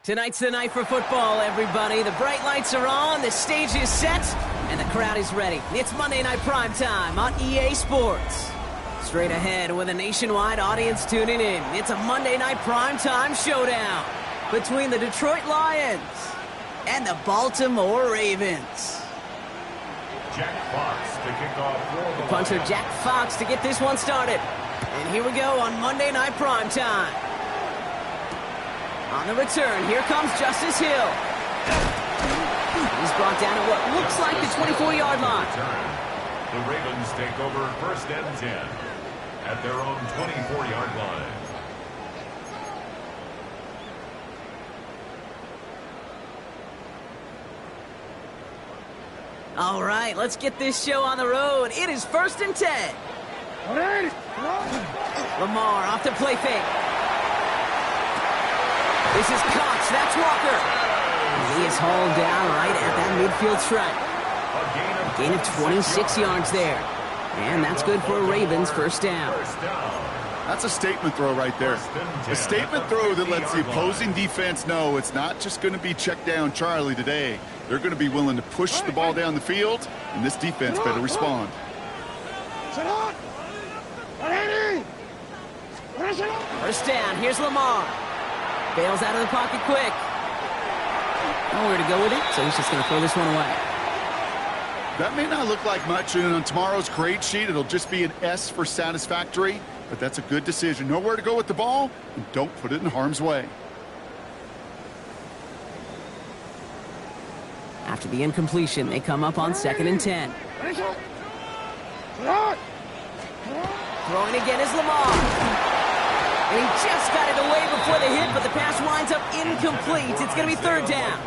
Tonight's the night for football, everybody. The bright lights are on, the stage is set, and the crowd is ready. It's Monday Night Primetime on EA Sports. Straight ahead with a nationwide audience tuning in, it's a Monday Night Primetime showdown between the Detroit Lions and the Baltimore Ravens. Jack Fox to kick off for the Punter Jack Fox to get this one started. And here we go on Monday Night Primetime. On the return, here comes Justice Hill. He's brought down at what looks like the 24-yard line. The Ravens take over first and 10 at their own 24-yard line. All right, let's get this show on the road. It is first and 10. Lamar off the play fake. This is Cox, that's Walker. He is hauled down right at that midfield stripe. A gain of 26 yards there. And that's good for a Ravens first down. That's a statement throw right there. A statement throw that lets the opposing defense know it's not just going to be check down Charlie today. They're going to be willing to push the ball down the field, and this defense better respond. First down, here's Lamar. Bails out of the pocket quick. Nowhere to go with it, so he's just going to throw this one away. That may not look like much, and on tomorrow's grade sheet, it'll just be an S for satisfactory, but that's a good decision. Know where to go with the ball, and don't put it in harm's way. After the incompletion, they come up on 2nd and 10. Throwing again is Lamar. And he just got it away before the hit, but the pass winds up incomplete. It's going to be third down.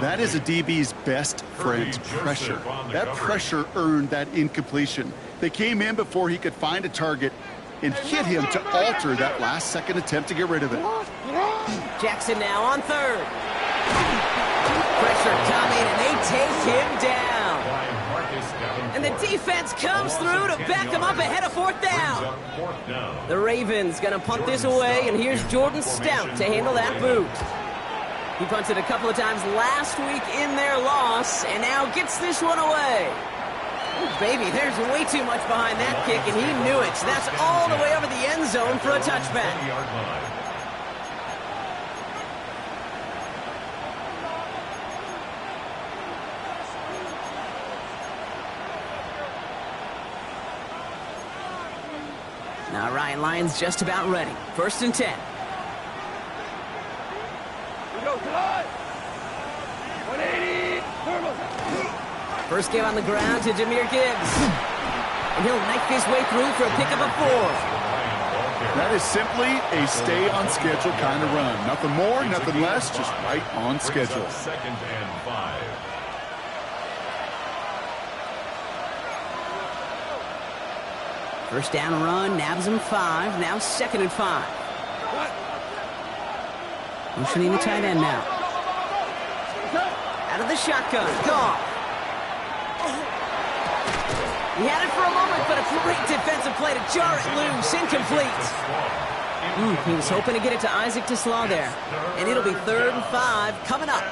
That is a DB's best friend, pressure. That pressure earned that incompletion. They came in before he could find a target and hit him to alter that last-second attempt to get rid of it. Jackson now on third. Pressure coming, and they take him down. And the defense comes through to back him up ahead of fourth down. The Ravens going to punt this away, and here's Jordan Stout to handle that boot. He punted a couple of times last week in their loss, and now gets this one away. Oh, baby, there's way too much behind that kick, and he knew it. So that's all the way over the end zone for a touchback. All right, Lions just about ready. First and 10. First game on the ground to Jahmyr Gibbs. And he'll knife his way through for a pickup of 4. That is simply a stay-on-schedule kind of run. Nothing more, nothing less, just right on schedule. Second and 5. First down run, nabs him 5. Now 2nd and 5. Motioning the tight end now. Out of the shotgun, Goff. He had it for a moment, but a great defensive play to jar it loose. Incomplete. He was hoping to get it to Isaac Toslaw there. And it'll be 3rd and 5 coming up.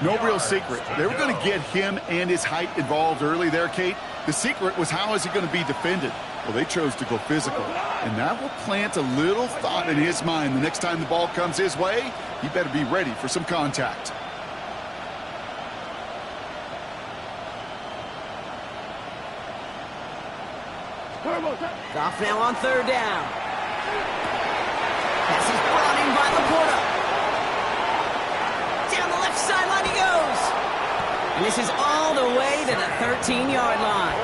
No real secret. They were going to get him and his height involved early there, Kate. The secret was how is he going to be defended? Well, they chose to go physical. And that will plant a little thought in his mind. The next time the ball comes his way, he better be ready for some contact. Goff now on 3rd down. Pass is brought in by Laporta. Down the left sideline he goes. And this is all the way to the 13-yard line.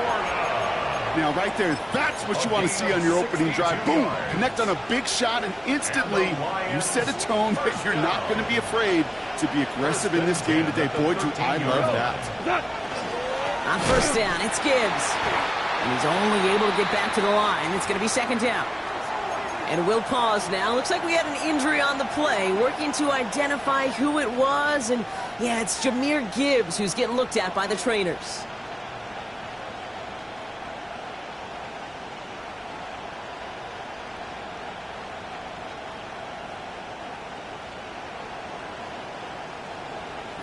Now, right there, that's what you want to see on your opening drive. Boom! Connect on a big shot, and instantly you set a tone that you're not going to be afraid to be aggressive in this game today. Boy, do I love that. On first down, it's Gibbs. And he's only able to get back to the line. It's going to be 2nd down. And we'll pause now. Looks like we had an injury on the play. Working to identify who it was. And, yeah, it's Jahmyr Gibbs who's getting looked at by the trainers.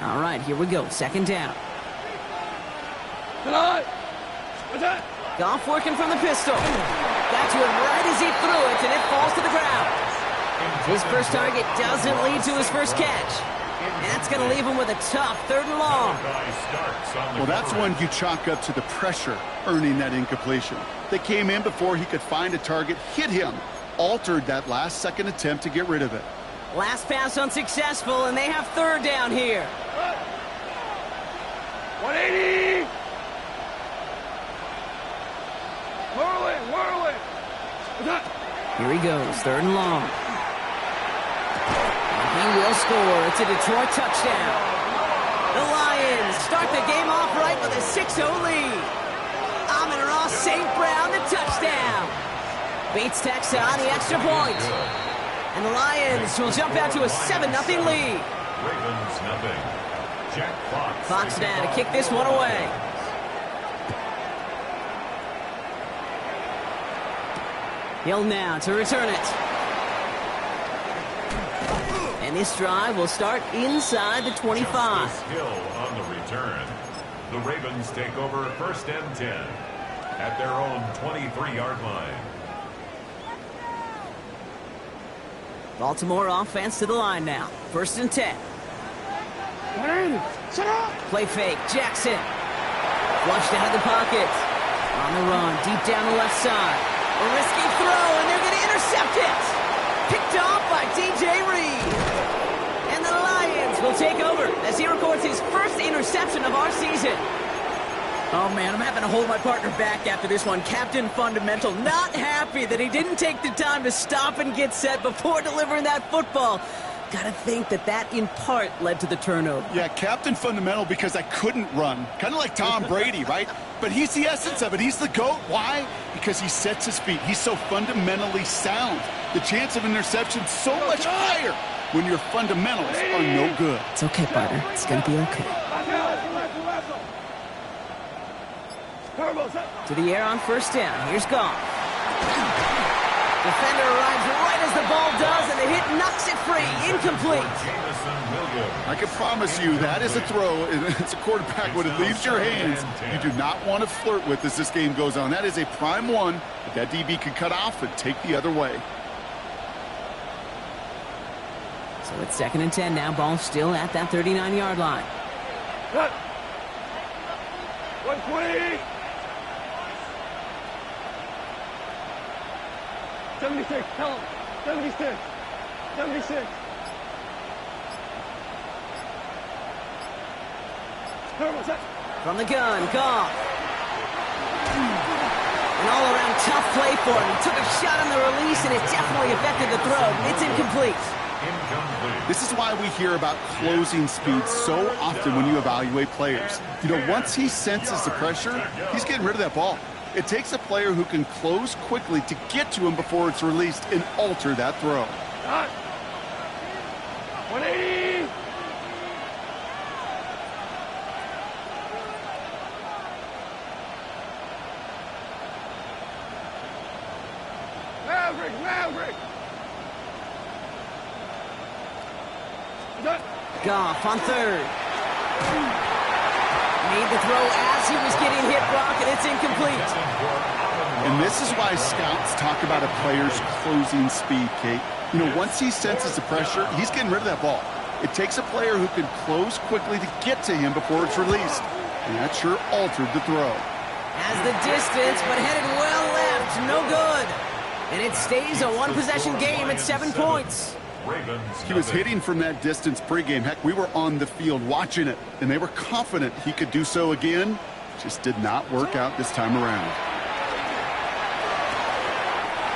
All right, here we go. Second down. Goff working from the pistol. Got to him right as he threw it, and it falls to the ground. His first target doesn't lead to his first catch. And that's going to leave him with a tough 3rd and long. Well, that's one you chalk up to the pressure earning that incompletion. They came in before he could find a target, hit him, altered that last-second attempt to get rid of it. Last pass unsuccessful, and they have 3rd down here. 180! Whirl it! Here he goes, 3rd and long. And he will score. It's a Detroit touchdown. The Lions start the game off right with a 6-0 lead. Amon-Ra St. Brown, the touchdown. Beats Texas on the extra point. And the Lions will jump out to a 7-0 lead. Ravens nothing. Jack Fox. Fox now to kick this one away. Hill now to return it. And this drive will start inside the 25. Hill on the return. The Ravens take over 1st and 10 at their own 23-yard line. Baltimore offense to the line now. 1st and 10. Play fake. Jackson. Flushed out of the pocket. On the run. Deep down the left side. A risky throw, and they're going to intercept it. Picked off by DJ Reed. And the Lions will take over as he records his first interception of our season. Oh, man, I'm having to hold my partner back after this one. Captain Fundamental not happy that he didn't take the time to stop and get set before delivering that football. Gotta think that in part led to the turnover. Yeah, Captain Fundamental because I couldn't run. Kind of like Tom Brady, right? But he's the essence of it. He's the GOAT. Why? Because he sets his feet. He's so fundamentally sound. The chance of interception so much higher when your fundamentals are no good. It's okay, partner. It's gonna be okay. To the air on 1st down. Here's Goff. Defender arrives right as the ball does, and the hit knocks it free. Incomplete. I can promise you that is a throw. It's a quarterback when it leaves your hands. You do not want to flirt with as this game goes on. That is a prime one that DB could cut off and take the other way. So it's 2nd and 10 now. Ball still at that 39-yard line. Cut. 120. 76, tell him. 76. 76. From the gun, Goff. An all-around tough play for him. He took a shot on the release, and it definitely affected the throw. It's incomplete. This is why we hear about closing speed so often when you evaluate players. You know, once he senses the pressure, he's getting rid of that ball. It takes a player who can close quickly to get to him before it's released and alter that throw. 180. Maverick. Goff on 3rd. Made the throw as he was getting hit, Brock, and it's incomplete. And this is why scouts talk about a player's closing speed, Kate. You know, once he senses the pressure, he's getting rid of that ball. It takes a player who can close quickly to get to him before it's released. And that sure altered the throw. Has the distance, but headed well left. No good. And it stays a one-possession game at 7 points. He was hitting from that distance pregame. Heck, we were on the field watching it, and they were confident he could do so again. Just did not work out this time around.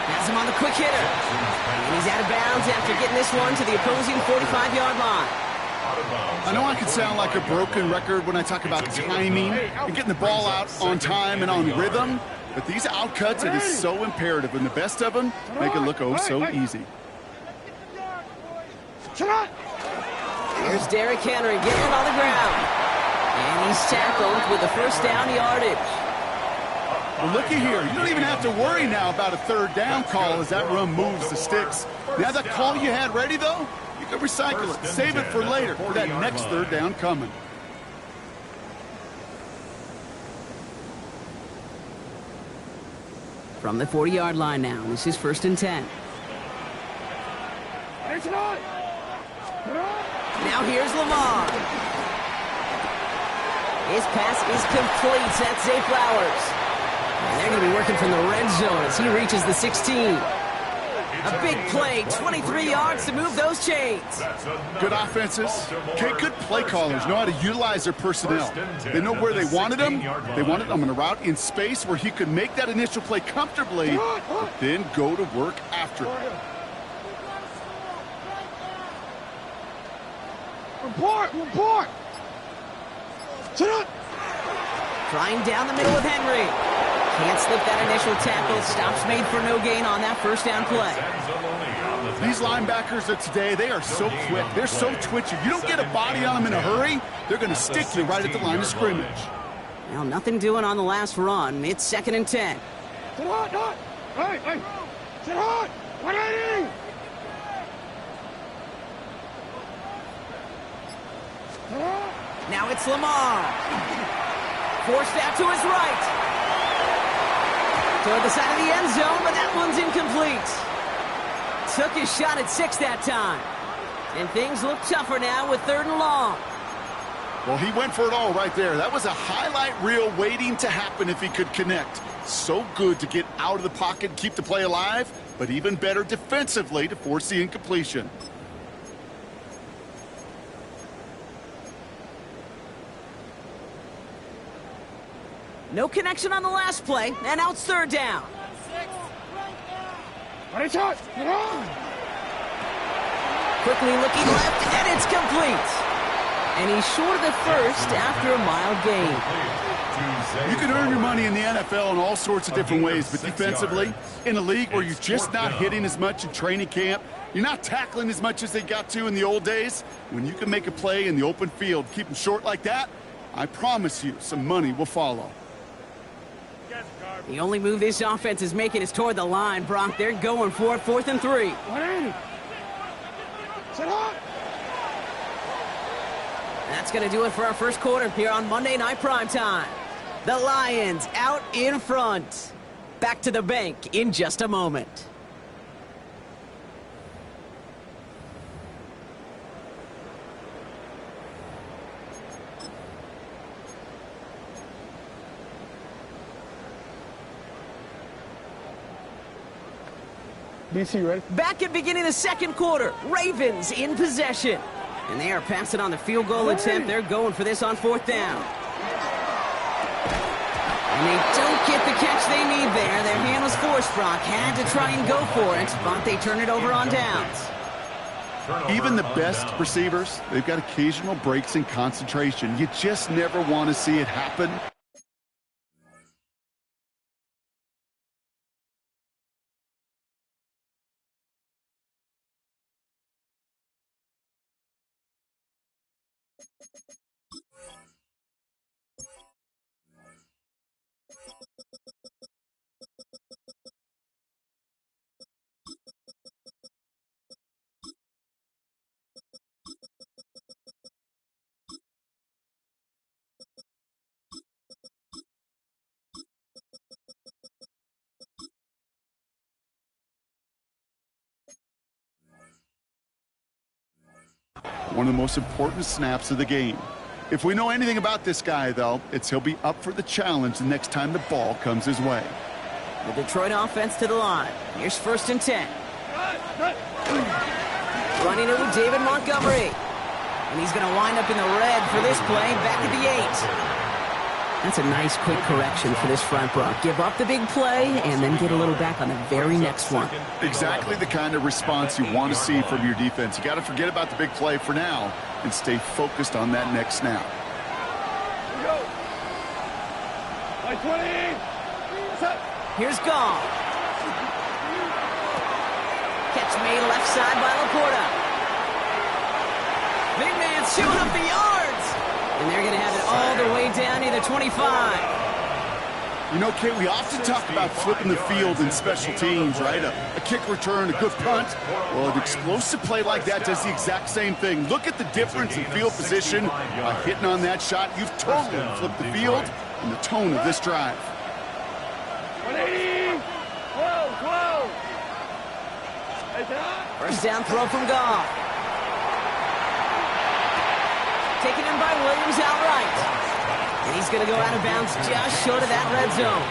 Has him on the quick hitter. And he's out of bounds after getting this one to the opposing 45-yard line. I know I could sound like a broken record when I talk about timing and getting the ball out on time and on rhythm, But these outcuts, it is so imperative, and the best of them make it look oh so easy. Here's Derrick Henry getting on the ground. And he's tackled with the first down yardage. Well, looky here. You don't even have to worry now about a third down call as that run moves the sticks. Now that call you had ready, though, you can recycle it. Save it for later for that next third down coming. From the 40-yard line now, this is 1st and 10. Now here's Lamar. His pass is complete. That's Zay Flowers. And they're going to be working from the red zone as he reaches the 16. A big play, 23 yards to move those chains. Good offenses. Okay, good play callers know how to utilize their personnel. They know where they wanted them. They wanted them on a route in space where he could make that initial play comfortably, but then go to work after it. Report! Sit up! Trying down the middle with Henry. Can't slip that initial tackle. Stops made for no gain on that first down play. These linebackers of today, they are so quick. They're so twitchy. You don't get a body on them in a hurry, they're going to stick you right at the line of scrimmage. Well, nothing doing on the last run. It's 2nd and 10. Sit hard! Hey! Sit hard! 180! Now it's Lamar. Forced out to his right. Toward the side of the end zone, but that one's incomplete. Took his shot at 6 that time. And things look tougher now with 3rd and long. Well, he went for it all right there. That was a highlight reel waiting to happen if he could connect. So good to get out of the pocket and keep the play alive, but even better defensively to force the incompletion. No connection on the last play, and now it's 3rd down. Quickly looking left, and it's complete. And he's short of the first after a mile gain. You can earn your money in the NFL in all sorts of different ways, but defensively, in a league where you're just not hitting as much in training camp, you're not tackling as much as they got to in the old days, when you can make a play in the open field, keep them short like that, I promise you some money will follow. The only move this offense is making is toward the line, Brock. They're going for it, 4th and 3. That's going to do it for our first quarter here on Monday Night Primetime. The Lions out in front. Back to the bank in just a moment. DC, ready? Back at beginning of the 2nd quarter. Ravens in possession. And they are passing on the field goal attempt. They're going for this on 4th down. And they don't get the catch they need there. Their hand was forced, Brock. Had to try and go for it, but they turn it over on downs. Even the best receivers, they've got occasional breaks in concentration. You just never want to see it happen. One of the most important snaps of the game. If we know anything about this guy, though, it's he'll be up for the challenge the next time the ball comes his way. The Detroit offense to the line. Here's 1st and 10. Running it with David Montgomery. And he's going to wind up in the red for this play, back at the 8. That's a nice quick correction for this front, Brock. Give up the big play and then get a little back on the very next one. Exactly the kind of response you want to see from your defense. You got to forget about the big play for now and stay focused on that next snap. Here we go. 20. Set. Here's Goff. Catch made left side by Laporta. Big man chewing up the yards. And they're going to have it all the way down near the 25. You know, Kate, we often talk about flipping the field in special teams, right? A kick return, a good punt. Well, an explosive play like that does the exact same thing. Look at the difference in field position. By hitting on that shot, you've totally flipped the field and the tone of this drive. 180! Whoa! First down throw from Goff. Taken in by Williams outright. And he's going to go out of bounds just short of that red zone.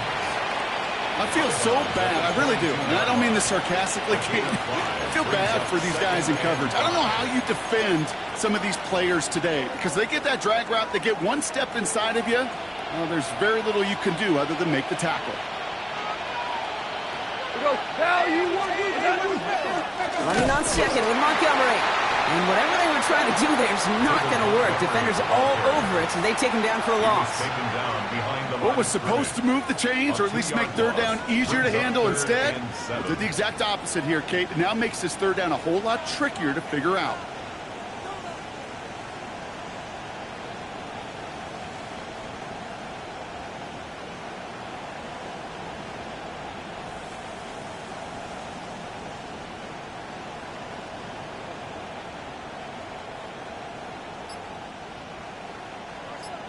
I feel so bad. I really do. And I don't mean this sarcastically, Kate. I feel bad for these guys in coverage. I don't know how you defend some of these players today because they get that drag route, they get one step inside of you. Well, there's very little you can do other than make the tackle. Running on second with Montgomery. And whatever they were trying to do there is not going to work. Defenders all over it, so they take him down for a loss. What was supposed to move the chains, or at least make third down easier to handle instead, did the exact opposite here, Kate. It now makes this third down a whole lot trickier to figure out.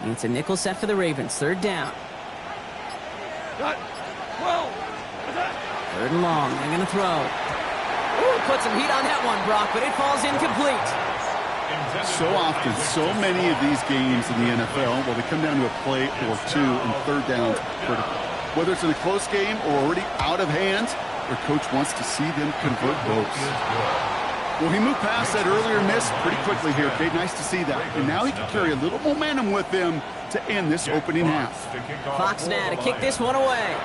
It's a nickel set for the Ravens. Third down. Third and long. They're going to throw. Ooh, put some heat on that one, Brock, but it falls incomplete. So often, so many of these games in the NFL, well, they come down to a play or two, and third down critical. Whether it's in a close game or already out of hand, their coach wants to see them convert those. Well, he moved past that earlier miss pretty quickly here, Kate. Nice to see that. And now he can carry a little momentum with him to end this opening half. Fox now to kick this one away.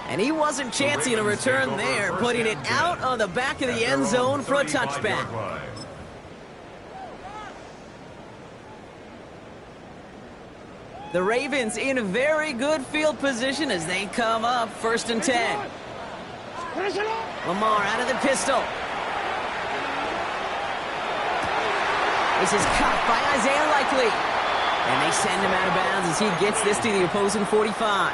And he wasn't chancing a return there, putting it out on the back of the end zone for a touchback. The Ravens in very good field position as they come up first and 10. Lamar out of the pistol. This is caught by Isaiah Likely. And they send him out of bounds as he gets this to the opposing 45.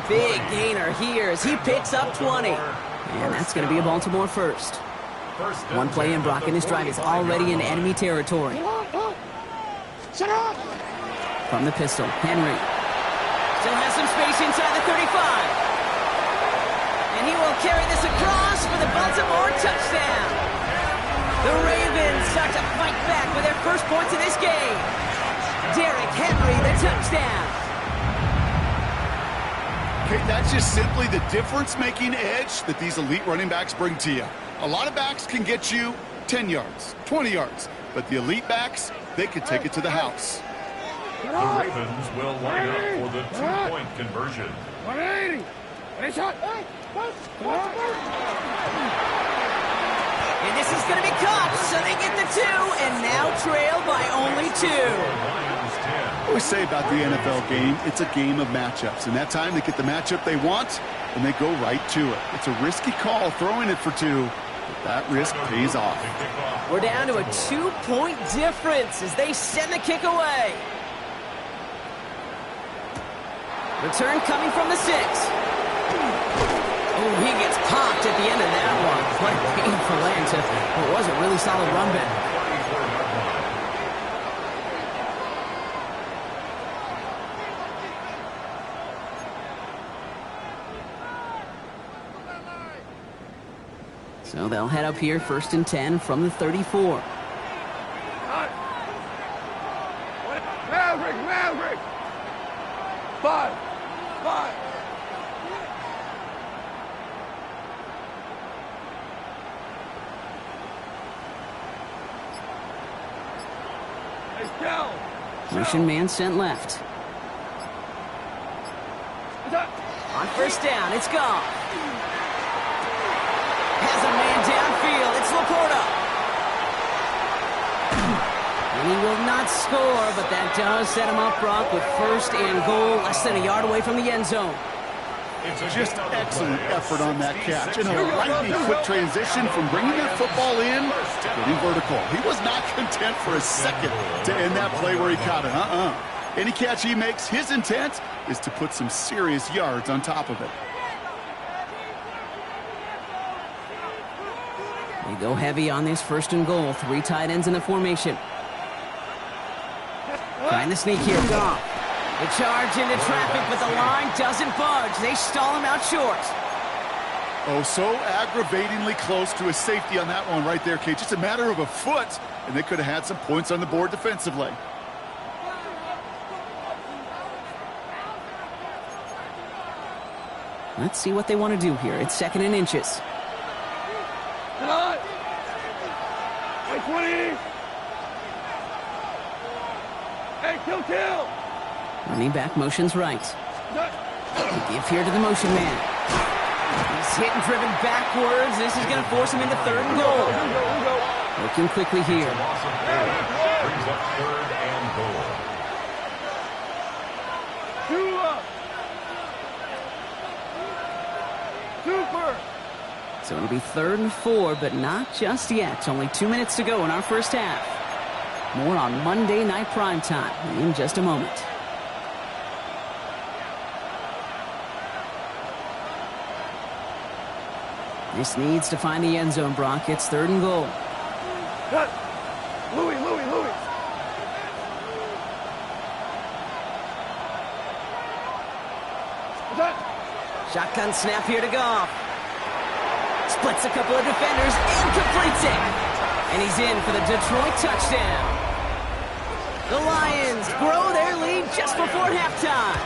Big gainer here as he picks up 20. And that's going to be a Baltimore first. One play in, Brock, and this drive is already in enemy territory. From the pistol, Henry. Still has some space inside the 35. And he will carry this across for the Baltimore touchdown. The Ravens start to fight back with their first points of this game. Derrick Henry, the touchdown. Okay, that's just simply the difference-making edge that these elite running backs bring to you. A lot of backs can get you 10 yards, 20 yards, but the elite backs, they could take it to the house. The Ravens will line up for the two-point conversion. 180! Nice shot! And this is going to be caught, so they get the 2 and now trail by only 2. I always say about the NFL game, it's a game of matchups. And that time they get the matchup they want, and they go right to it. It's a risky call throwing it for 2, but that risk pays off. We're down to a 2-point difference as they send the kick away. Return coming from the 6. Oh, he gets popped at the end of that one. What a painful end to what was a really solid run back. So they'll head up here first and 10 from the 34. Maverick! 5. Motion man sent left. On first down, it's Goff. Has a man downfield. It's Laporta. And he will not score, but that does set him up, Brock, with first and goal, less than a yard away from the end zone. Just excellent effort on that catch. And a lightning quick transition from bringing that football in to getting vertical. He was not content for a second to end that play where he caught it. Any catch he makes, his intent is to put some serious yards on top of it. They go heavy on this first and goal. 3 tight ends in the formation. Trying to sneak here. Goff. The charge into traffic, but the line doesn't budge. They stall him out short. Oh, so aggravatingly close to a safety on that one right there, Kate. Just a matter of a foot, and they could have had some points on the board defensively. Let's see what they want to do here. It's 2nd and inches. Wait, 20. Hey, kill. Running back motions right. Give here to the motion man. He's hit and driven backwards. This is going to force him into 3rd and goal. Looking quickly here. Brings up 3rd and goal. Super. So it'll be 3rd and 4, but not just yet. Only 2 minutes to go in our first half. More on Monday Night Primetime in just a moment. This needs to find the end zone, Brock. It's 3rd and goal. Louis. Shotgun snap here to Goff. Splits a couple of defenders and completes it. And he's in for the Detroit touchdown. The Lions grow their lead just before halftime.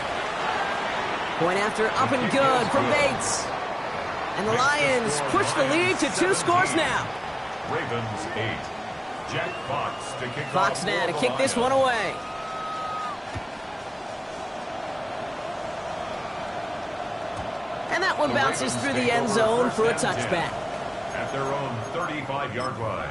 Point after up and good from Bates. And the Lions push the lead to 2 scores now. Ravens 8. Jack Fox to kick Fox off now to for kick the this one Lions. away. And that one bounces through the end zone for a touchback. At their own 35-yard line.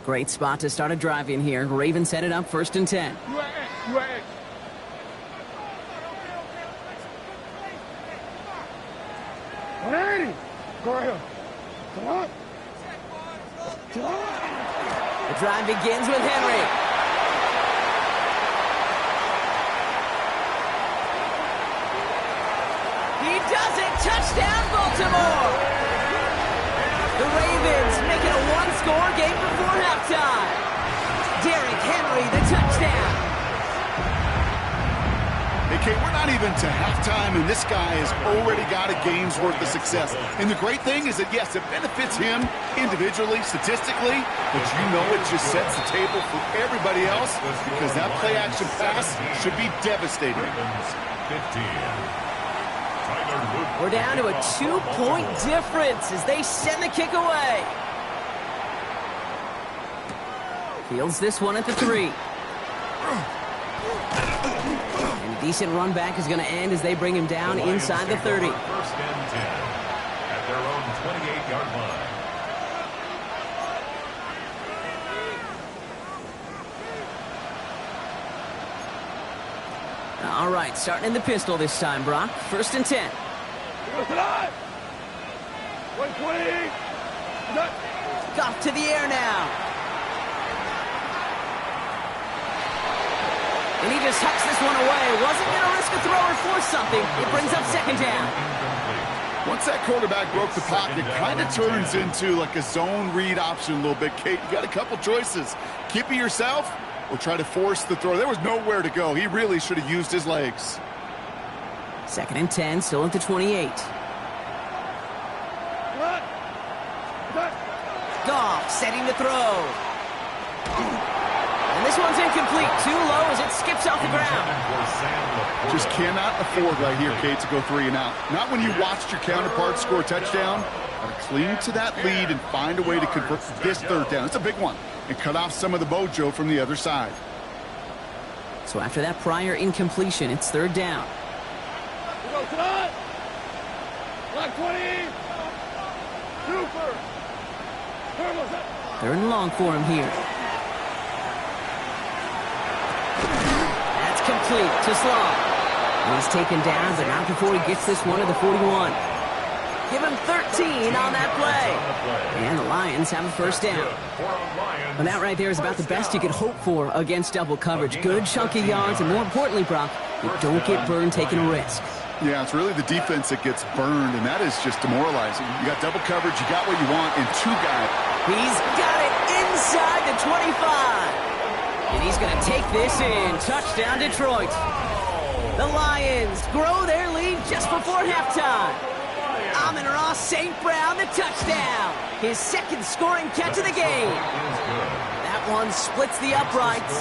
Great spot to start a drive in here. Ravens set it up 1st and 10. The drive begins with Henry. He does it! Touchdown, Baltimore! The Ravens make it a 1-score game before halftime. Derrick Henry, the touchdown. Hey, Kate, we're not even to halftime, and this guy has already got a game's worth of success. And the great thing is that, yes, it benefits him individually, statistically, but you know it just sets the table for everybody else because that play-action pass should be devastating. Ravens 15. We're down to a 2-point difference as they send the kick away. Fields this one at the 3. And a decent run back is going to end as they bring him down inside the 30. 1st and 10 at their own 28-yard line. All right, starting in the pistol this time, Brock. 1st and 10. Goff to the air now. And he just hucks this one away. Wasn't going to risk a throw or force something. It brings up 2nd down. Once that quarterback broke the pocket, it kind of turns into like a zone read option a little bit, Kate. You got a couple choices. Keep it yourself or try to force the throw. There was nowhere to go. He really should have used his legs. 2nd and 10, still at the 28. Goff setting to throw. And This one's incomplete. Too low as it skips off the ground. Just cannot afford right here, Kate, to go 3 and out. Not when you watched your counterpart score a touchdown. Got to cling to that lead and find a way to convert this 3rd down. It's a big one. And cut off some of the mojo from the other side. So after that prior incompletion, it's 3rd down. We go tonight. Black 20. Super. 3rd and long for him here. That's complete to Slaw. And he's taken down, but not before he gets this one to the 41. Give him 13 on that play. And the Lions have a 1st down. Well, that right there is about the best you could hope for against double coverage. Good chunky yards, and more importantly, Brock, you don't get burned taking a risk. Yeah, it's really the defense that gets burned, and that is just demoralizing. You got double coverage, you got what you want, and 2 guys. He's got it inside the 25. And he's going to take this in. Touchdown, Detroit. The Lions grow their lead just before halftime. Amon-Ra St. Brown, the touchdown. His 2nd scoring catch of the game. That one splits the uprights.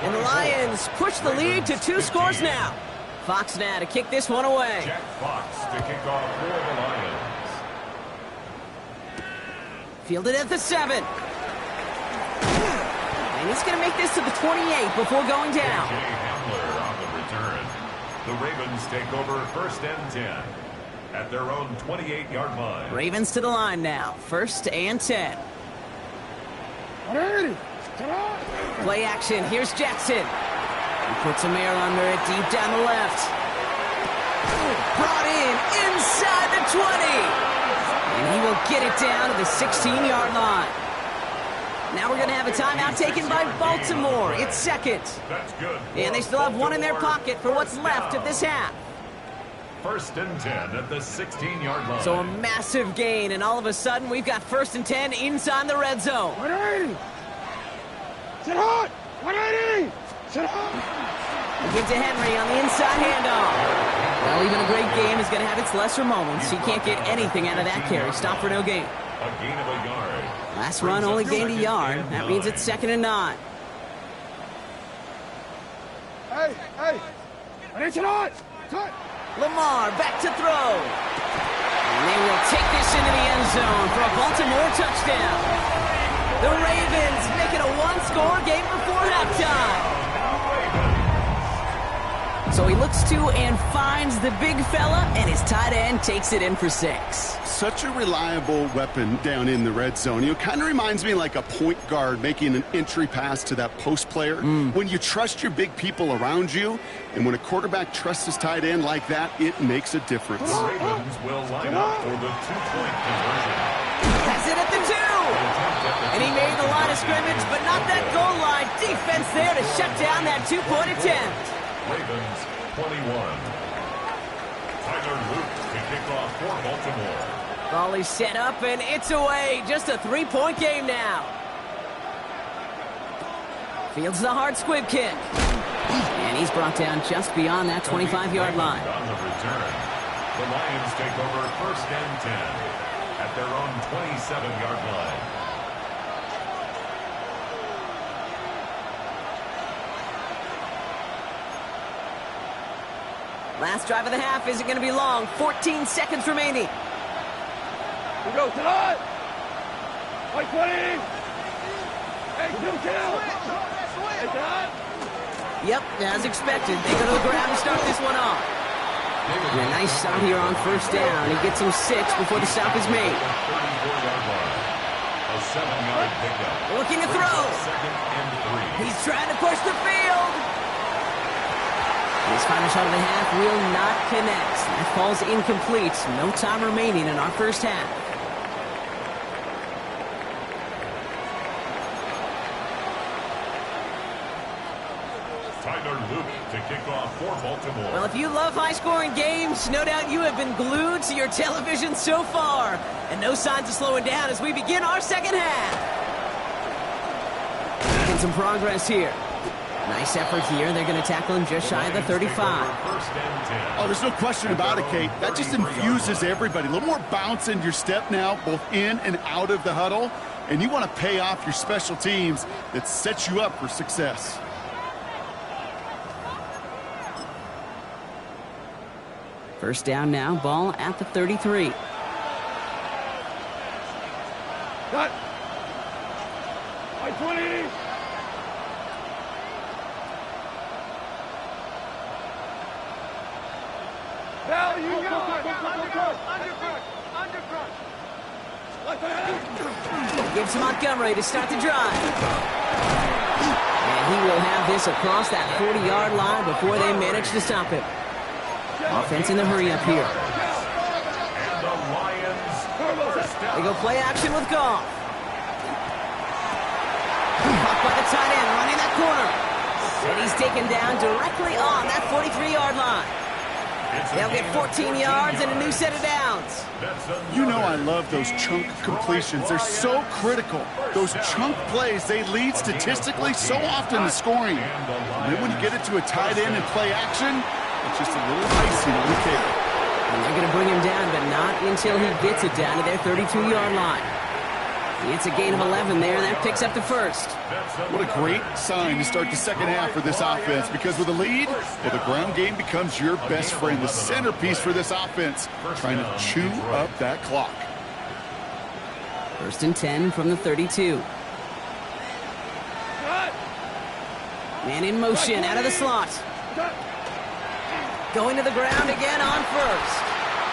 And the Lions push the lead to 2 scores now. Fox now to kick this one away. Jack Fox to kick off for the Lions. Fielded at the 7. And he's going to make this to the 28 before going down. Jay Hamler on the return. The Ravens take over 1st and 10 at their own 28-yard line. Ravens to the line now. 1st and 10. Play action. Here's Jackson. He puts a air under it deep down the left. Brought in inside the 20. And he will get it down to the 16-yard line. Now we're going to have a timeout taken by Baltimore. It's 2nd. That's good. And they still have one in their pocket for what's left of this half. 1st and 10 at the 16-yard line. So a massive gain, and all of a sudden we've got 1st and 10 inside the red zone. 180. Sit hot. 180. Sit hot. Give to Henry on the inside handoff. Well, even a great game is going to have its lesser moments. He can't get anything out of that carry. Stop for no gain. A gain of a yard. Last run only gained a yard. That means it's 2nd and 9. Hey. Sit hot. Lamar back to throw. And they will take this into the end zone for a Baltimore touchdown. The Ravens make it a 1-score game before halftime. So he looks to and finds the big fella, and his tight end takes it in for 6. Such a reliable weapon down in the red zone. You know, kind of reminds me like a point guard making an entry pass to that post player. When you trust your big people around you, and when a quarterback trusts his tight end like that, it makes a difference. The Ravens will line up for the 2-point conversion. Has it at the 2. And he made the line of scrimmage, but not that goal line. Defense there to shut down that 2-point attempt. Ravens 21. Tyler Luke to kick off for Baltimore. Ball is set up, and it's away. Just a 3-point game now. Fields the hard squib kick. And he's brought down just beyond that 25-yard line. On the return, the Lions take over 1st and 10 at their own 27-yard line. Last drive of the half isn't going to be long. 14 seconds remaining. We go tonight. White 20. Hey, kill. Hey, Todd. Yep, as expected. They go to the ground to start this one off. And a nice start here on 1st down. He gets him 6 before the stop is made. A 7-yard pickup. Looking to throw. 2nd and 3. He's trying to push the field. His final shot of the half will not connect. That falls incomplete. No time remaining in our 1st half. Tyler Luke to kick off for Baltimore. Well, if you love high-scoring games, no doubt you have been glued to your television so far. And no signs of slowing down as we begin our 2nd half. Making some progress here. Nice effort here. They're going to tackle him just shy of the 35. Oh, there's no question about it, Kate. That just infuses everybody. A little more bounce in your step now, both in and out of the huddle. And you want to pay off your special teams that sets you up for success. First down now, ball at the 33. Cut. 20. Now you go. Gives Montgomery to start the drive. And he will have this across that 40-yard line before they manage to stop it. Offense in the hurry up here. And the Lions first down. They go play action with Goff. Caught by the tight end, running that corner. And he's taken down directly on that 43-yard line. They'll get 14 yards and a new set of downs. You know I love those chunk completions. They're so critical. Those chunk plays, they lead statistically so often to scoring. And then when you get it to a tight end and play action, it's just a little icing on the cake. And they're going to bring him down, but not until he gets it down to their 32-yard line. It's a gain of 11 there, and that picks up the first. What a great sign to start the second half for this offense, because with a lead, well, the ground game becomes your best friend, the centerpiece for this offense, trying to chew up that clock. First and 10 from the 32. Man in motion, out of the slot. Going to the ground again on first.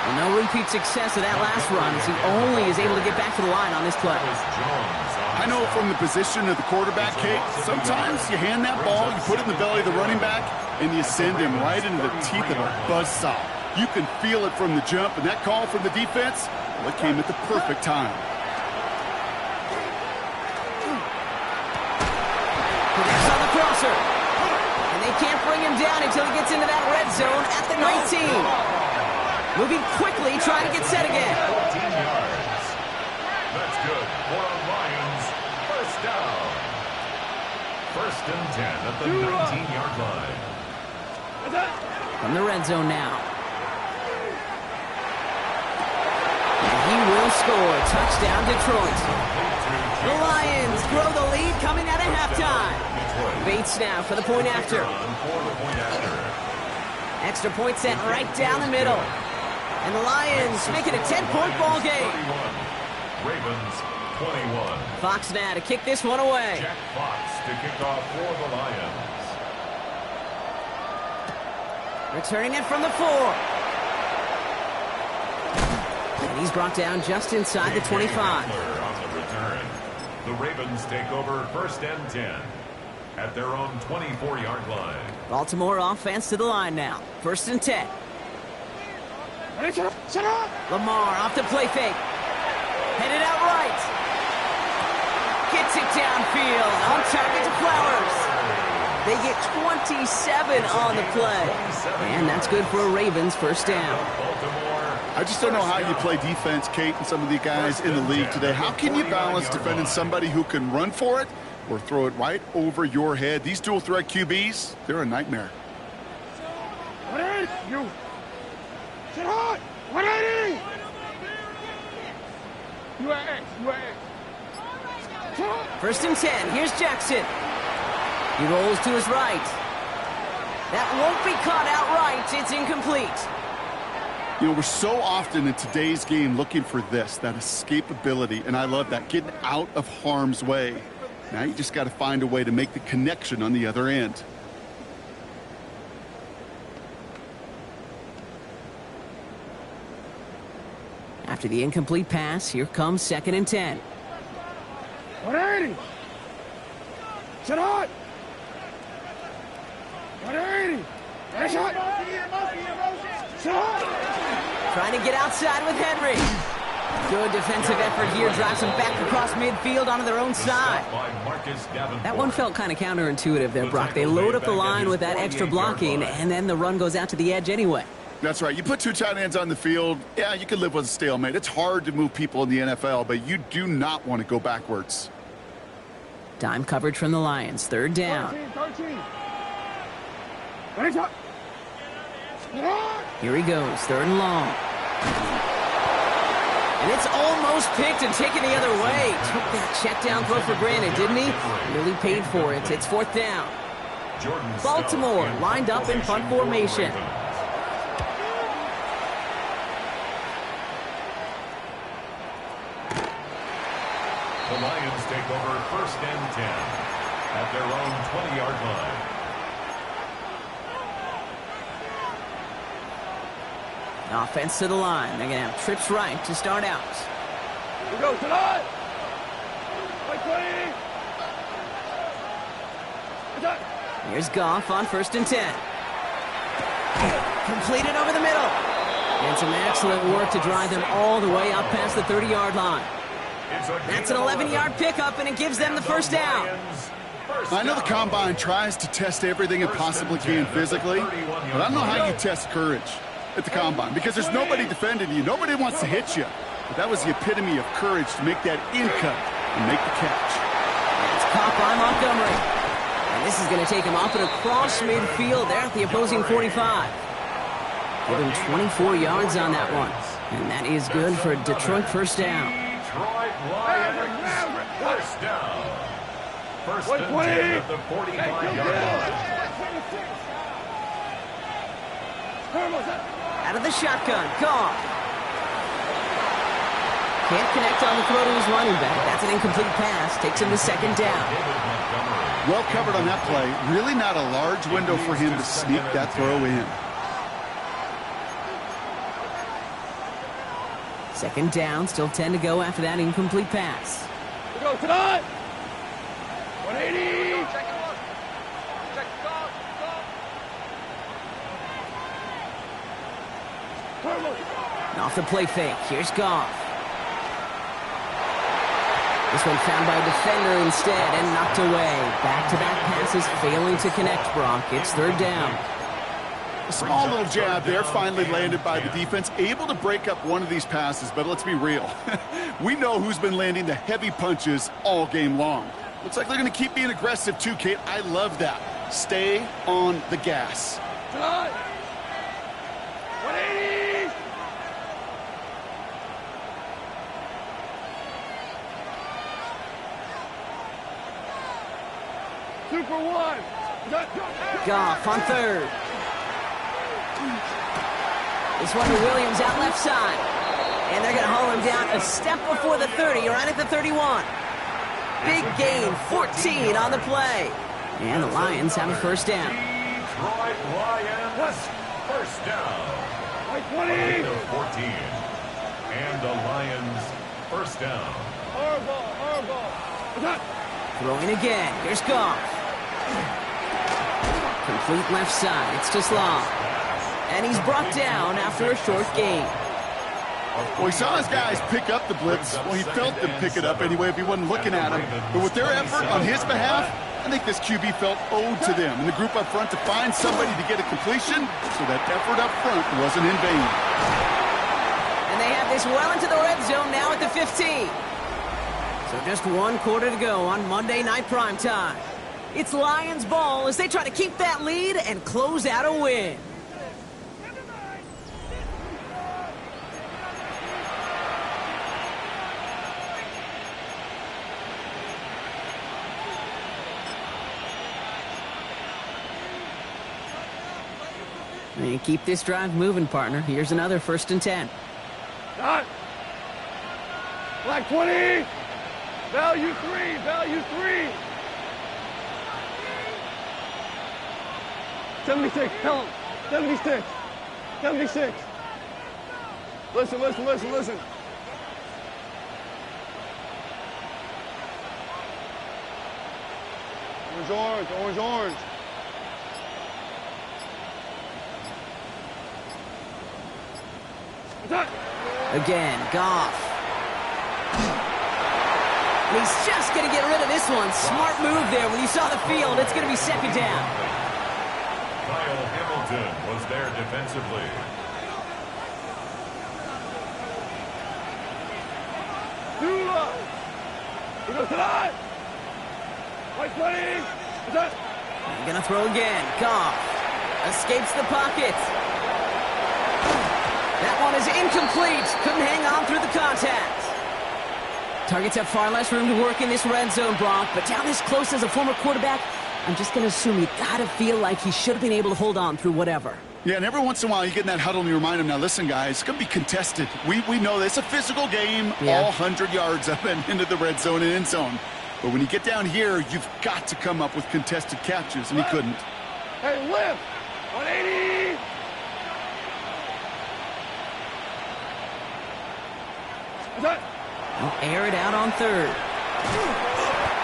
Well, no repeat success of that last run as he only is able to get back to the line on this play. I know from the position of the quarterback, Kate, sometimes you hand that ball, you put it in the belly of the running back, and you send him right into the teeth of a buzzsaw. You can feel it from the jump, and that call from the defense, well, it came at the perfect time. Connects on the crosser. And they can't bring him down until he gets into that red zone at the 19. Moving quickly, trying to get set again. 14 yards. That's good for a Lions first down. First and 10 at the 19-yard line. From the red zone now. And he will score. Touchdown, Detroit. The Lions grow the lead coming out of halftime. Bates now for the point after. Extra point set right down the middle. And the Lions make it a 10-point ball game. Ravens 21. Fox now to kick this one away. Jack Fox to kick off for the Lions. Returning it from the 4. And he's brought down just inside the 25. On the return. The Ravens take over first and 10 at their own 24-yard line. Baltimore offense to the line now. First and 10. Lamar off the play fake. Headed out right. Gets it downfield. On target to Flowers. They get 27 on the play. And that's good for a Ravens first down. I just don't know how you play defense, Kate, and some of the guys in the league today. How can you balance defending somebody who can run for it or throw it right over your head? These dual threat QBs, they're a nightmare. You. Sit hard. 180. UAX. First and 10. Here's Jackson. He rolls to his right. That won't be caught outright. It's incomplete. You know, we're so often in today's game looking for this, that escapability, and I love that, getting out of harm's way. Now you just got to find a way to make the connection on the other end. After the incomplete pass, here comes second and 10. 180. Sit hard. 180. Nice shot. Sit hard. Trying to get outside with Henry. Good defensive effort here. Drives them back across midfield onto their own side. That one felt kind of counterintuitive there, Brock. They load up the line with that extra blocking, and then the run goes out to the edge anyway. That's right. You put two tight ends on the field, yeah, you can live with a stalemate. It's hard to move people in the NFL, but you do not want to go backwards. Dime coverage from the Lions. Third down. 13. Here he goes, 3rd and long. And it's almost picked and taken the other way. Took that check down throw for granted, didn't he? Really paid for it. It's 4th down. Baltimore lined up in punt formation. The Lions take over 1st and 10 at their own 20-yard line. Offense to the line. They're going to have trips right to start out. We go tonight. Here's Goff on 1st and 10. Completed over the middle. And some excellent work to drive them all the way up past the 30-yard line. That's an 11-yard pickup, and it gives them the 1st down. I know the Combine tries to test everything it possibly can physically, but I don't know how you test courage at the Combine, because there's nobody defending you. Nobody wants to hit you. But that was the epitome of courage to make that in-cut and make the catch. It's caught by Montgomery. And this is going to take him up and across midfield there at the opposing 45. Give him 24 yards on that one. And that is good for a Detroit 1st down. Detroit Lions, 1st down. 1st and 10 at the 45-yard line. Out of the shotgun, Goff. Can't connect on the throw to his running back. That's an incomplete pass. Takes him to 2nd down. Well covered on that play. Really not a large window for him to sneak that throw in. 2nd down, still 10 to go after that incomplete pass. We go tonight. 180. And off the play fake, here's Goff. This one found by a defender instead and knocked away. Back-to-back passes failing to connect, Brock. It's 3rd down. A small little jab there finally landed by the defense. Able to break up one of these passes, but let's be real. We know who's been landing the heavy punches all game long. Looks like they're going to keep being aggressive too, Kate. I love that. Stay on the gas. Tonight. 180. Super 1. Goff on 3rd. This one to Williams out left side. And they're going to haul him down a step before the 30, right at the 31. Big gain, 14 on the play. And the Lions have a 1st down. Detroit Lions, 1st down. 20. 14. And the Lions, 1st down. Horrible. Throwing again. Here's Goff. Complete left side. It's to Slav. And he's brought down after a short gain. Well, he saw his guys pick up the blitz. Well, he felt them pick it up anyway if he wasn't looking at him. But with their effort on his behalf, I think this QB felt owed to them and the group up front to find somebody to get a completion, so that effort up front wasn't in vain. And they have this well into the red zone now at the 15. So just 1 quarter to go on Monday Night Primetime. It's Lions ball as they try to keep that lead and close out a win. And keep this drive moving, partner. Here's another 1st and 10. Done. Black 20. Value 3. Value 3. 76. Tell him. 76. 76. Listen. Orange. Again, Goff. And he's just going to get rid of this one. Smart move there. When you saw the field, it's going to be 2nd down. Kyle Hamilton was there defensively. He goes tonight. White 20. He's going to throw again. Goff. Escapes the pocket. That one is incomplete. Couldn't hang on through the contact. Targets have far less room to work in this red zone, Bronk, but down this close as a former quarterback, I'm just going to assume you got to feel like he should have been able to hold on through whatever. Yeah, and every once in a while you get in that huddle and you remind him, now listen, guys, it's going to be contested. We know this. It's a physical game, all 100 yards up and into the red zone and end zone. But when you get down here, you've got to come up with contested catches, and he couldn't. Hey, lift! 180! He'll air it out on third.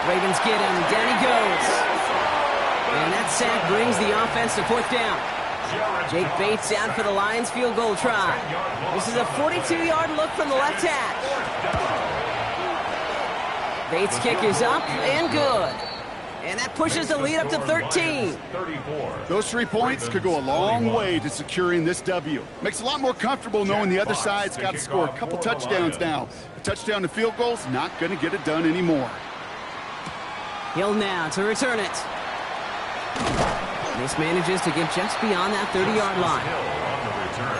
Ravens get him. Down he goes. And that sack brings the offense to fourth down. Jake Bates out for the Lions field goal try. This is a 42-yard look from the left hash. Bates' kick is up and good. And that pushes the lead up to 13. Those 3 points could go a long way to securing this W. Makes it a lot more comfortable knowing the other side's got to score a couple touchdowns now. A touchdown to field goal's not going to get it done anymore. Hill now to return it. This manages to get just beyond that 30-yard line. On the return,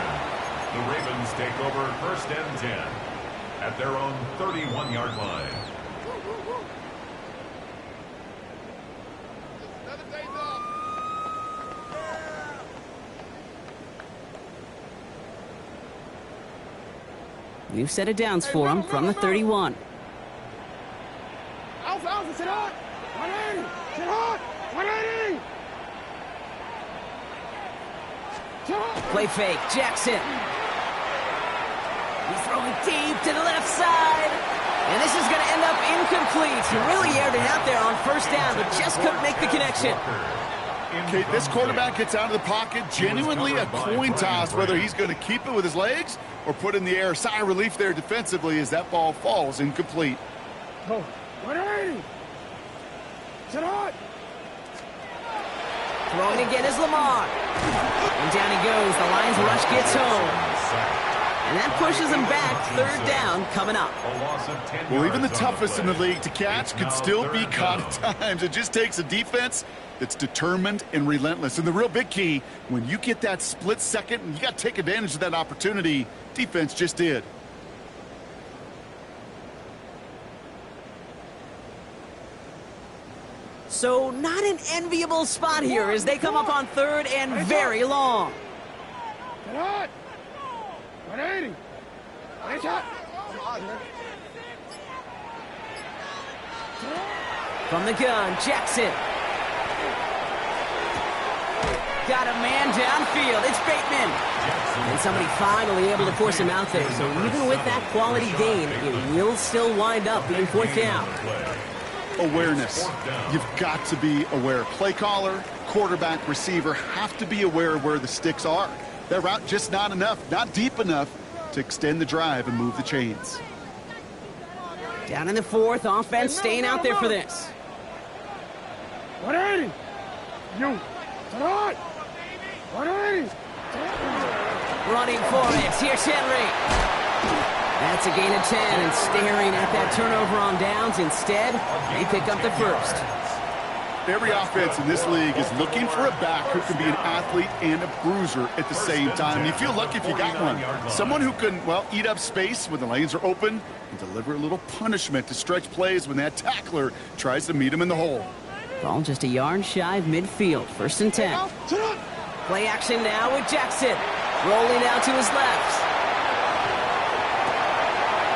the Ravens take over 1st and 10 at their own 31-yard line. New set of downs for him from the 31. Alpha, sit hot! 180! Sit hot! 180! Play fake, Jackson. He's throwing deep to the left side. And this is going to end up incomplete. He really aired it out there on first down, but just couldn't make the connection. Okay, this quarterback gets out of the pocket, genuinely a coin toss whether he's going to keep it with his legs or put it in the air. Sigh of relief there defensively as that ball falls incomplete. Oh, 180! Sit hot! Throwing again is Lamar. And down he goes. The Lions rush gets home. And that pushes him back. Third down coming up. Well, even the toughest in the league to catch could still be caught at times. It just takes a defense that's determined and relentless. And the real big key, when you get that split second, and you got to take advantage of that opportunity, defense just did. So not an enviable spot here as they come up on third and very long. Sit hot! 180! Nice shot! From the gun, Jackson. Got a man downfield. It's Bateman. And somebody finally able to force him out there. So even with that quality gain, it will still wind up being fourth down. Awareness. You've got to be aware. Play caller, quarterback, receiver have to be aware of where the sticks are. That route just not enough, not deep enough to extend the drive and move the chains. Down in the fourth, offense staying out there for this. 180! You! Sit hot! 180! Running for it. Here's Henry. That's a gain of 10 and staring at that turnover on downs. Instead, they pick up the first. Every offense in this league is looking for a back who can be an athlete and a bruiser at the same time. You feel lucky if you got one. Someone who can, well, eat up space when the lanes are open and deliver a little punishment to stretch plays when that tackler tries to meet him in the hole. Ball just a yard shy of midfield. 1st and 10. Play action now with Jackson. Rolling out to his left.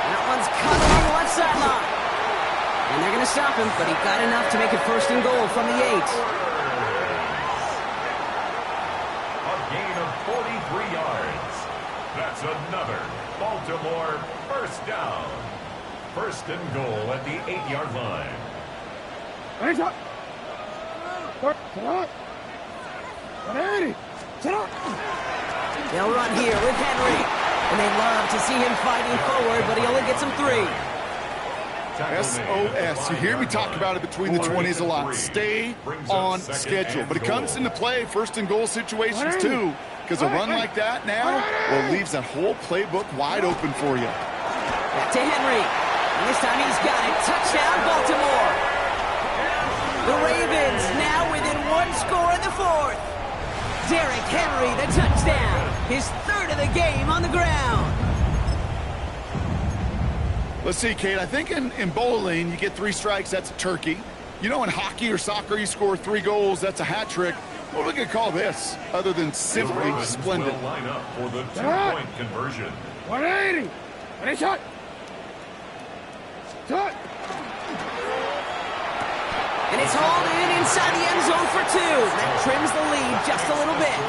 That one's cut on the left sideline. And they're going to stop him, but he got enough to make it 1st and goal from the 8. A gain of 43 yards. That's another Baltimore 1st down. 1st and goal at the 8-yard line. Nice shot! Sit hot! 180! Sit hot! They'll run here with Henry. And they love to see him fighting forward, but he only gets him 3. SOS. You hear me talk about it between the 20s a lot. Stay on schedule. But it comes into play 1st and goal situations too, because a run like that now, well, leaves that whole playbook wide open for you. Back to Henry. And this time he's got it. Touchdown, Baltimore. The Ravens now within 1 score in the 4th. Derrick Henry, the touchdown. His third of the game on the ground. Let's see, Kate. I think in bowling, you get 3 strikes, that's a turkey. You know, in hockey or soccer, you score 3 goals, that's a hat trick. What are we going to call this, other than simply splendid? Line up for the 2-point conversion. 180. Ready, shot. Shot. And it's hauled in inside the end zone for 2. That trims the lead just a little bit.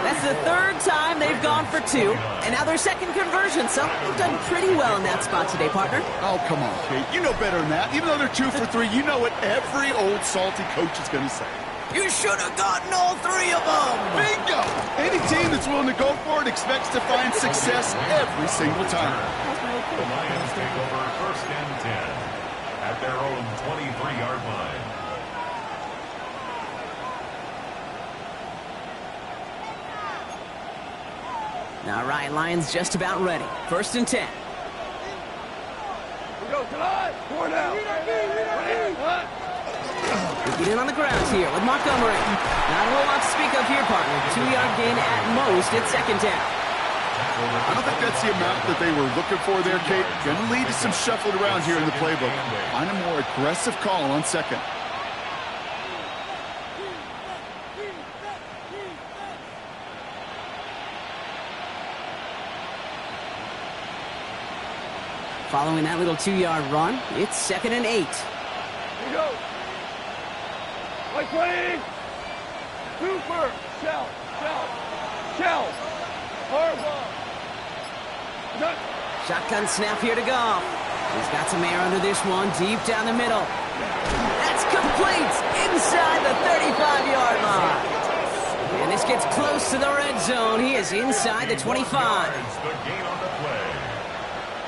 That's the 3rd time they've gone for 2. And now their second conversion, so they've done pretty well in that spot today, partner. Oh, come on, Kate. You know better than that. Even though they're 2 for 3, you know what every old salty coach is going to say. You should have gotten all 3 of them. Bingo! Any team that's willing to go for it expects to find success every single time. The Lions take over 1st and 10 at their own 23-yard line. All right, Lions just about ready. 1st and 10. We go, July. 4 now. Looking in on the ground here with Montgomery. Not a whole lot to speak of here, partner. 2-yard gain at most at 2nd down. I don't think that's the amount that they were looking for there, Kate. Going to lead to some shuffling around here in the playbook. Find a more aggressive call on 2nd. Following that little 2-yard run, it's 2nd and 8. Here we go. Like 20. Super. Shell. Hardball. Shotgun snap here to Goff. He's got some air under this one, deep down the middle. That's complete inside the 35-yard line. And this gets close to the red zone. He is inside the 25. The gain on the play.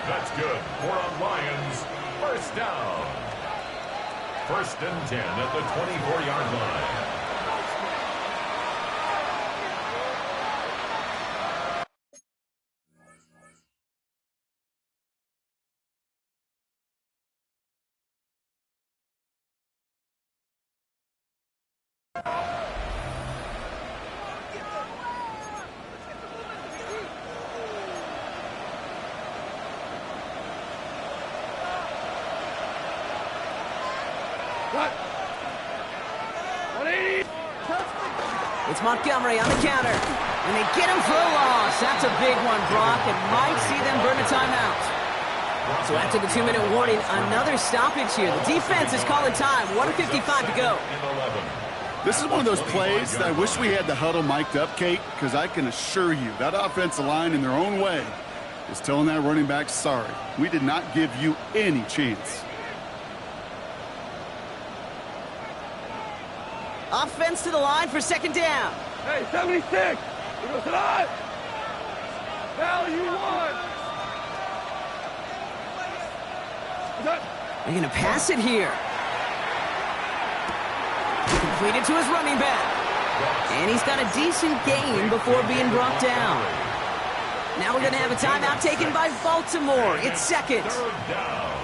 That's good for a Lions 1st down. 1st and 10 at the 24-yard line. It's Montgomery on the counter. And they get him for a loss. That's a big one, Brock, and might see them burn a timeout. So after the 2-minute warning, another stoppage here. The defense is calling time. 1:55 to go. This is one of those plays that I wish we had the huddle mic'd up, Kate, because I can assure you that offensive line in their own way is telling that running back, sorry, we did not give you any chance. Offense to the line for 2nd down. Hey, 76. We go tonight. Value 1. They're going to pass it here. Completed to his running back. And he's got a decent gain before being brought down. Now we're going to have a timeout taken by Baltimore. It's 2nd.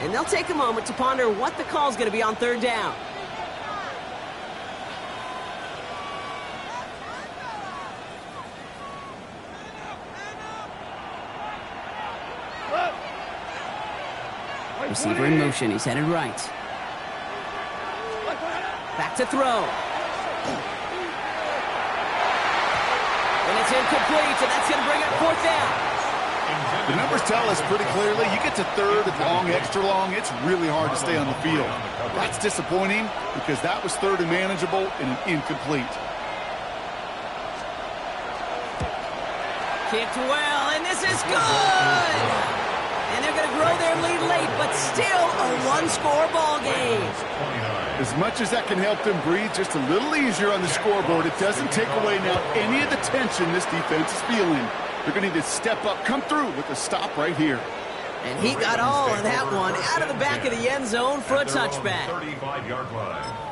And they'll take a moment to ponder what the call is going to be on 3rd down. Receiver in motion. He's headed right. Back to throw. And it's incomplete, and that's going to bring up 4th down. The numbers tell us pretty clearly, you get to 3rd and long, extra long, it's really hard to stay on the field. That's disappointing because that was 3rd and manageable and an incomplete. Kicked well, and this is good! And they're going to grow their lead late, but still a 1-score ball game. As much as that can help them breathe just a little easier on the scoreboard, it doesn't take away now any of the tension this defense is feeling. They're going to need to step up, come through with a stop right here. And he got all of that one out of the back of the end zone for a touchback. 35-yard line.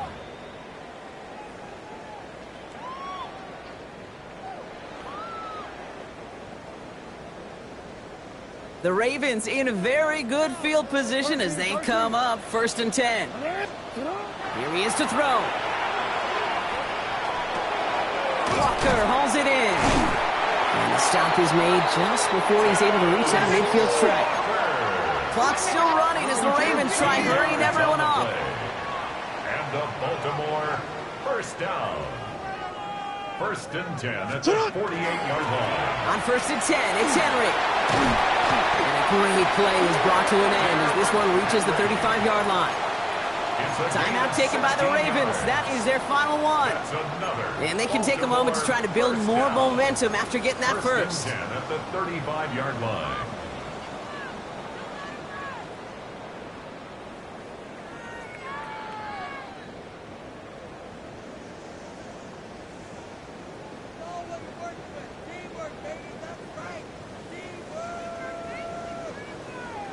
The Ravens in a very good field position as they come up 1st and 10. Here he is to throw. Walker Walker hauls it in. And the stop is made just before he's able to reach that midfield strike. Clock's still running as the Ravens try hurrying everyone up. And the Baltimore first down. First and 10 at the 48-yard line. On first and 10, it's Henry. And a great play is brought to an end as this one reaches the 35-yard line. Timeout taken by the Ravens. That is their final one. And they can take a moment to try to build more momentum after getting that first. First and 10 at the 35-yard line.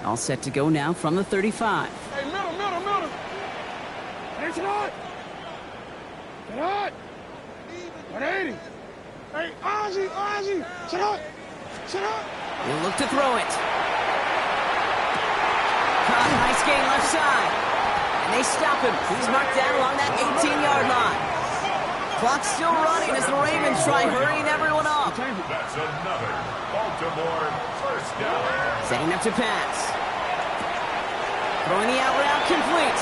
All set to go now from the 35. Hey, middle. Hey, sit hot. Sit hot. 180. Hey, Ozzy. Sit hot. He'll look to throw it. Caught, nice gain left side. And they stop him. He's marked down along that 18-yard line. Clock's still running as the Ravens try hurrying everyone up. That's another Baltimore first down. Setting up to pass. Throwing the out route complete.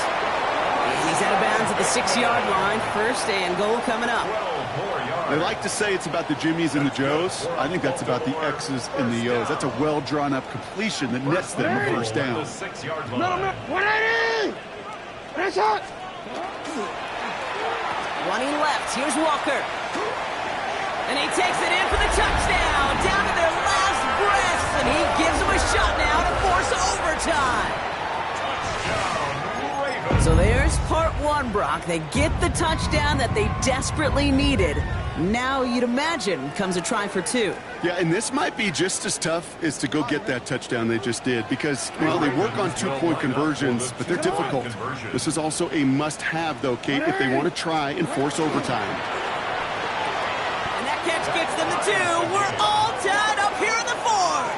And he's out of bounds at the 6-yard line. First and goal coming up. They like to say it's about the Jimmies and the Joes. I think that's about the X's and the O's. That's a well-drawn-up completion that nets them a first down. 180. That's hot. Running left. Here's Walker. And he takes it in for the touchdown. Down to their last breaths. And he gives them a shot now to force overtime. So there's part one, Brock. They get the touchdown that they desperately needed. Now, you'd imagine, comes a try for two. Yeah, and this might be just as tough as to go get that touchdown they just did because, well, they work on two-point conversions, but they're difficult. This is also a must-have, though, Kate, if they want to try and force overtime. And that catch gets them the two. We're all tied up here in the fourth.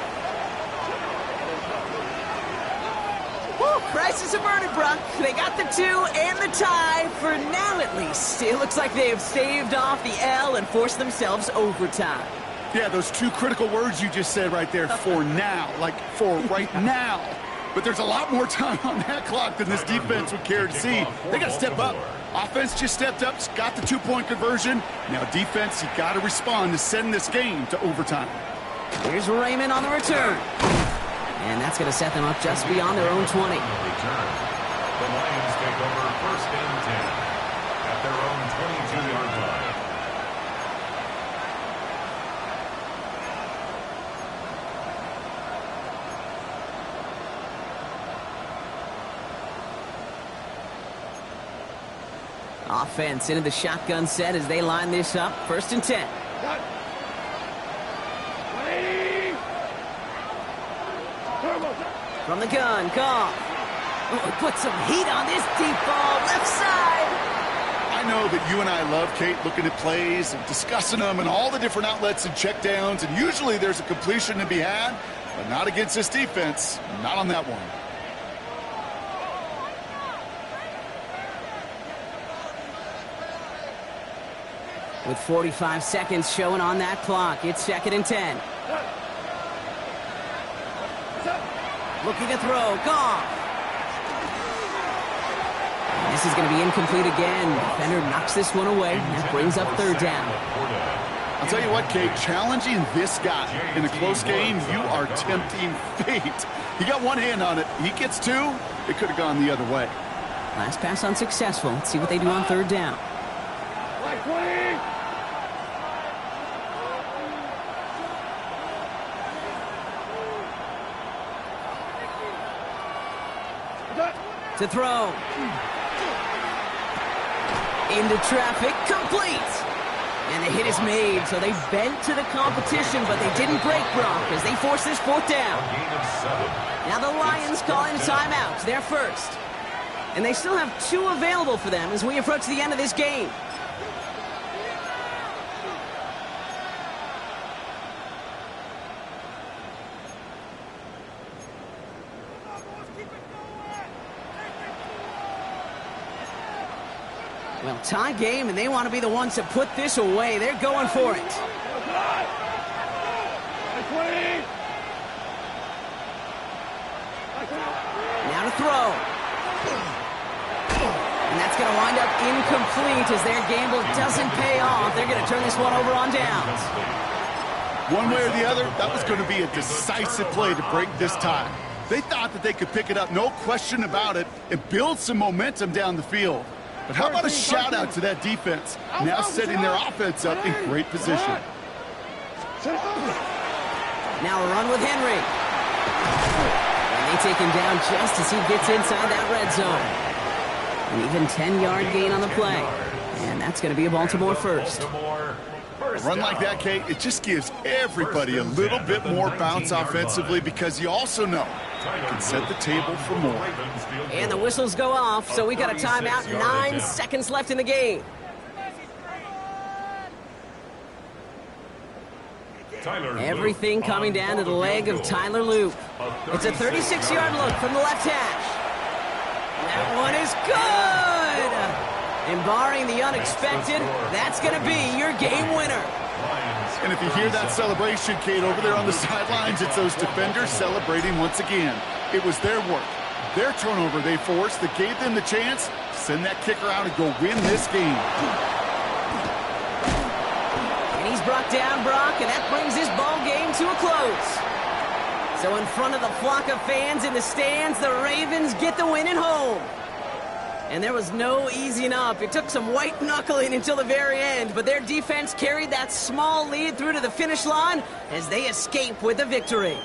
Woo, crisis averted, Brock. They got the two and the tie for now, at least. It looks like they have staved off the L and forced themselves overtime. Yeah, those two critical words you just said right there, for now, like for right now. But there's a lot more time on that clock than this defense would care to see. They got to step up. Offense just stepped up, got the two-point conversion. Now defense, you got to respond to send this game to overtime. Here's Raymond on the return. And that's going to set them up just beyond their own 20. The Lions take over first and 10 at their own 22-yard line. Offense into the shotgun set as they line this up. First and 10. From the gun, Goff. Put some heat on this deep ball, left side. I know that you and I love, Kate, looking at plays and discussing them and all the different outlets and checkdowns, and usually there's a completion to be had, but not against this defense, not on that one. With 45 seconds showing on that clock, it's second and 10. Looking to throw, Goff. This is going to be incomplete again. Defender knocks this one away. That brings up third down. I'll tell you what, Kate, challenging this guy in a close game, you are tempting fate. He got one hand on it. He gets two. It could have gone the other way. Last pass unsuccessful. Let's see what they do on third down. To throw. Into traffic, complete. And the hit is made, so they bent to the competition, but they didn't break, Brock, as they force this fourth down. Now the Lions calling timeouts, they're first. And they still have two available for them as we approach the end of this game. Well, tie game, and they want to be the ones to put this away. They're going for it. Now to throw. And that's going to wind up incomplete as their gamble doesn't pay off. They're going to turn this one over on downs. One way or the other, that was going to be a decisive play to break this tie. They thought that they could pick it up, no question about it, and build some momentum down the field. But how about a shout-out to that defense, now setting their offense up in great position. Now a run with Henry. And they take him down just as he gets inside that red zone. An even 10-yard gain on the play. And that's going to be a Baltimore first. A run like that, Kate, it just gives everybody a little bit more bounce offensively because you also know you can set the table for more. And the whistles go off, so we got a timeout. 9 seconds left in the game. Everything coming down to the leg of Tyler Loop. It's a 36-yard look from the left hash. That one is good! And barring the unexpected, that's going to be your game winner. And if you hear that celebration, Kate, over there on the sidelines, it's those defenders celebrating once again. It was their work, their turnover they forced that gave them the chance to send that kicker out and go win this game. And he's brought down, Brock, and that brings this ball game to a close. So in front of the flock of fans in the stands, the Ravens get the win at home. And there was no easing up. It took some white knuckling until the very end, but their defense carried that small lead through to the finish line as they escape with the victory.